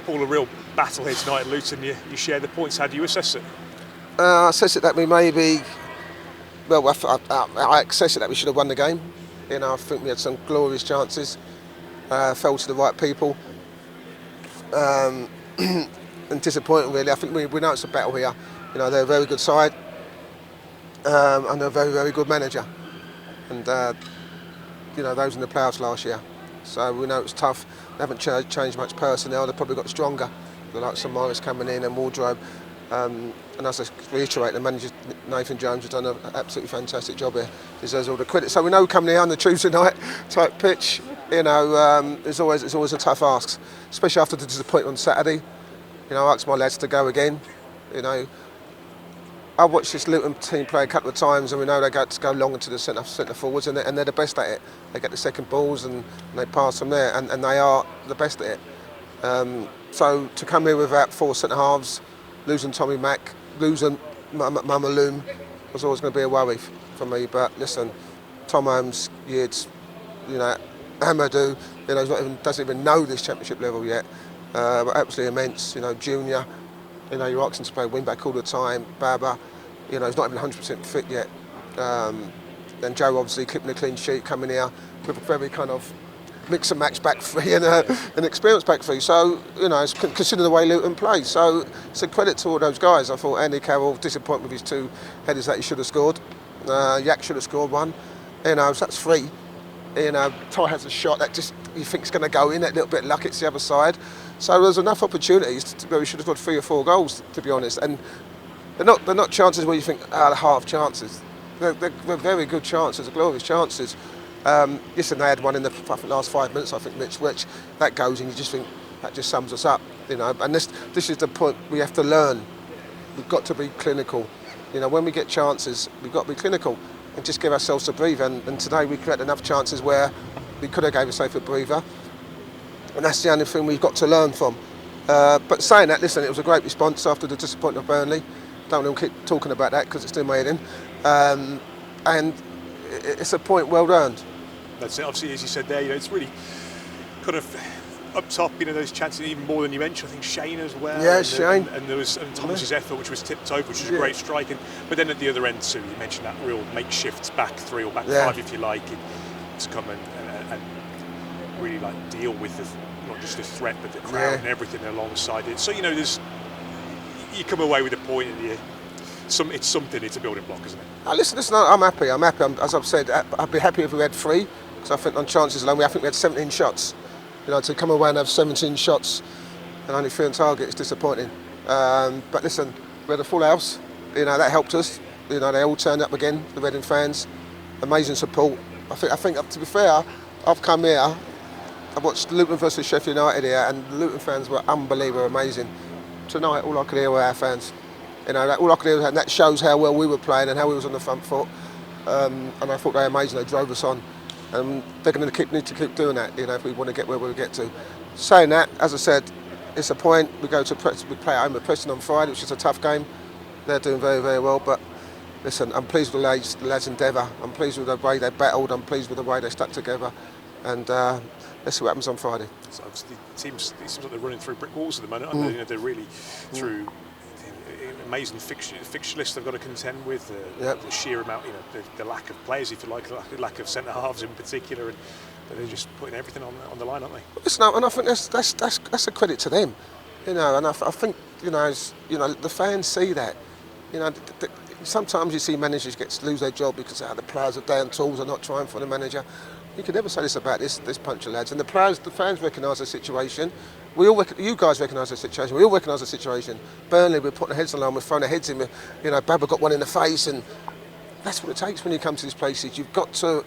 Paul, a real battle here tonight at Luton. You share the points. How do you assess it? I assess it that we maybe, well, I assess it that we should have won the game. You know, I think we had some glorious chances, fell to the right people, and disappointing really. I think we know it's a battle here. You know, they're a very good side, and they're a very, very good manager. And you know, those in the playoffs last year. So we know it's tough. They haven't changed much personnel. They've probably got stronger. Like St Morris coming in and wardrobe. And as I reiterate, the manager Nathan Jones has done an absolutely fantastic job here. Deserves all the credit. So we know coming here on the Tuesday night type pitch, you know, it's always a tough ask, especially after the disappointment on Saturday. You know, I asked my lads to go again. You know, I watched this Luton team play a couple of times, and we know they got to go long into the centre forwards, and they're the best at it. They get the second balls and they pass from there, and they are the best at it. So to come here without 4 centre halves, losing Tommy Mack, losing Mama Loom, was always going to be a worry for me. But listen, Tom Holmes, Yids, you know, Amadou, you know, doesn't even know this championship level yet. But absolutely immense. You know, Junior, you know, you're asking to play wing back all the time. Baba, you know, he's not even 100% fit yet. Then Joe obviously keeping a clean sheet, coming here with a very kind of mix and match back three and an experienced back three. So, you know, consider the way Luton plays. So it's a credit to all those guys. I thought Andy Carroll disappointed with his 2 headers that he should have scored. Yak should have scored 1. You know, so that's 3. You know, Ty has a shot that just you think's going to go in. That little bit of luck, it's the other side. So there's enough opportunities where we should have got 3 or 4 goals, to be honest. And they're not chances where you think, they're half chances. They're very good chances, glorious chances. Listen, they had one in the last 5 minutes, I think, which that goes and you just think that just sums us up, you know. And this is the point we have to learn. We've got to be clinical. You know, when we get chances, we've got to be clinical and just give ourselves a breather. And today we created enough chances where we could have gave ourselves a breather. And that's the only thing we've got to learn from. But saying that, listen, it was a great response after the disappointment of Burnley. Don't want to keep talking about that because it's doing my head in. And it's a point well earned. That's it. Obviously, as you said there, you know, it's really kind of up top. You know, those chances even more than you mentioned. I think Shane as well. Yeah, Shane. And there was Thomas's effort, which was tipped over, which was a great strike. But then at the other end too, you mentioned that real makeshift back 3 or back 5, if you like, to come and really like deal with not just the threat, but the crowd and everything alongside it. So you know, you come away with a point in the. It's something. It's a building block, isn't it? Listen, I'm happy. As I've said, I'd be happy if we had 3, because I think on chances alone, I think we had 17 shots. You know, to come away and have 17 shots and only 3 on target is disappointing. But listen, we had a full house. You know, that helped us. You know, they all turned up again. The Reading fans, amazing support. I think to be fair, I've come here. I watched Luton versus Sheffield United here, and the Luton fans were unbelievable, amazing. Tonight, all I could hear were our fans. You know, all I could hear, and that shows how well we were playing and how we was on the front foot. And I thought they were amazing. They drove us on, and they're going to need to keep doing that. You know, if we want to get where we get to. Saying that, as I said, it's a point. We go to we play at home with Preston on Friday, which is a tough game. They're doing very, very well. But listen, I'm pleased with the lads' endeavour. I'm pleased with the way they battled. I'm pleased with the way they stuck together. And let's see what happens on Friday. So obviously, it seems like they're running through brick walls at the moment. You know, they're really through. Amazing fixture list they've got to contend with, the sheer amount, you know, the lack of players, if you like, the lack of centre halves in particular, and they're just putting everything on the line, aren't they? Listen, and I think that's a credit to them, you know. And I think you know the fans see that, you know. Sometimes you see managers lose their job because the players are down tools, are not trying for the manager. You can never say this about this bunch of lads. And the fans recognise the situation. You guys recognise the situation. We all recognise the situation. Burnley, we're putting our heads on the line, we're throwing our heads in. You know, Baba got one in the face, and that's what it takes when you come to these places. You've got to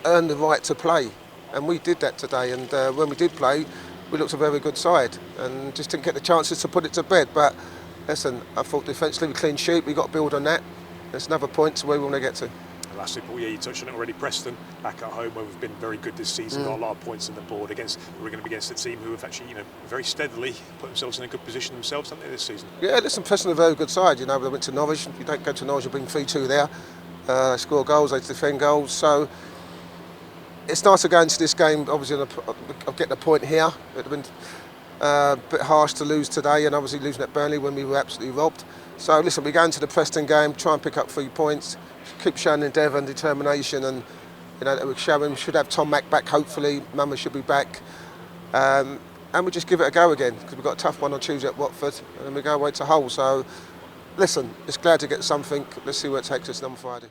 earn the right to play, and we did that today. And when we did play, we looked a very good side, and just didn't get the chances to put it to bed. But listen, I thought defensively we clean sheet. We got to build on that. There's another point to where we want to get to. Lastly, Paul, you touched on it already. Preston back at home, where we've been very good this season, got a lot of points on the board we're going to be against a team who have actually, you know, very steadily put themselves in a good position themselves, haven't they, this season? Yeah, listen, Preston are a very good side. You know, they went to Norwich. If you don't go to Norwich, you bring 3-2 there. They score goals, they defend goals. So it's nice to go into this game, obviously, of getting a point here. A bit harsh to lose today, and obviously losing at Burnley when we were absolutely robbed. So listen, we go into the Preston game, try and pick up 3 points, keep showing endeavour and determination, and that we're showing. Should have Tom Mack back, hopefully. Mama should be back, and we just give it a go again, because we've got a tough one on Tuesday at Watford, and then we go away to Hull. So listen, it's glad to get something. Let's see where it takes us on Friday.